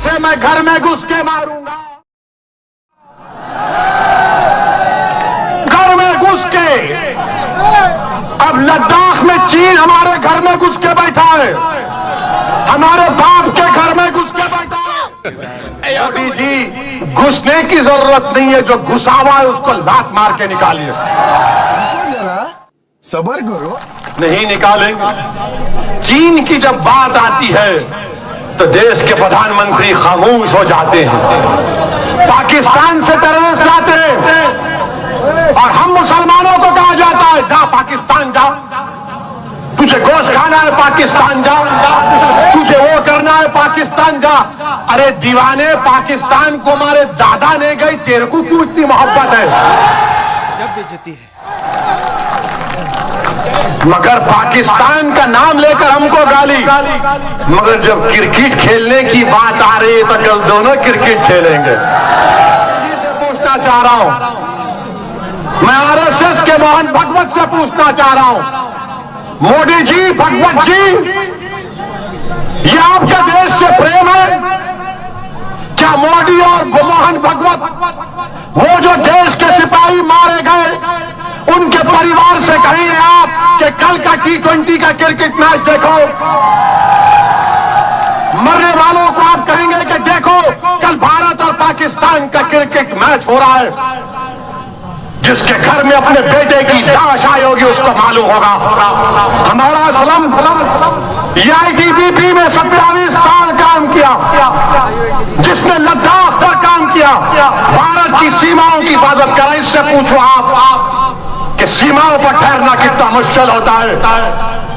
से मैं घर में घुस के मारूंगा, घर में घुस के। अब लद्दाख में चीन हमारे घर में घुस के बैठा है, हमारे बाप के घर में घुस के बैठा है। मोदी जी, घुसने की जरूरत नहीं है, जो घुसा हुआ है उसको लात मार के निकालिए। जरा सब्र करो। नहीं निकालेंगे। चीन की जब बात आती है तो देश के प्रधानमंत्री खामोश हो जाते हैं। पाकिस्तान से टेररिस्ट आते हैं और हम मुसलमानों को कहा जाता है जा पाकिस्तान जा, तुझे गोश्त खाना है पाकिस्तान जा, तुझे वो करना है पाकिस्तान जा। अरे दीवाने, पाकिस्तान को हमारे दादा ने गई, तेरे को क्यों इतनी मोहब्बत है? जब बेइज्जती है मगर पाकिस्तान का नाम लेकर हमको गाली, मगर जब क्रिकेट खेलने की बात आ रही है तो कल दोनों क्रिकेट खेलेंगे। से पूछना चाह रहा हूं, मैं आरएसएस के मोहन भगवत से पूछना चाह रहा हूं, मोदी जी, भगवत जी, ये आपके देश से प्रेम है क्या? मोदी और मोहन भगवत, वो जो देश के सिपाही मारे गए, उनके परिवार से कहेंगे आप कि कल का T20 का क्रिकेट मैच देखो। मरने वालों को आप कहेंगे कि देखो कल भारत और पाकिस्तान का क्रिकेट मैच हो रहा है। जिसके घर में अपने बेटे की लाश आई होगी उसको मालूम होगा। हमारा असलम ITBP में 27 साल काम किया, जिसने लद्दाख पर काम किया, भारत की सीमाओं की हिफाजत करा। इससे पूछो आप कि सीमाओं पर ठहरना कितना मुश्किल होता है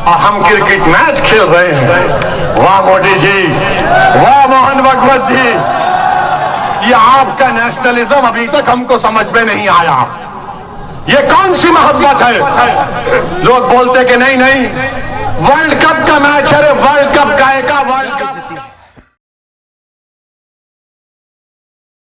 और हम क्रिकेट मैच खेल रहे हैं। वाह मोदी जी, वाह मोहन भगवत जी, ये आपका नेशनलिज्म अभी तक हमको समझ में नहीं आया। ये कौन सी मोहब्बत है? लोग बोलते कि नहीं नहीं, वर्ल्ड कप का मैच है। World cup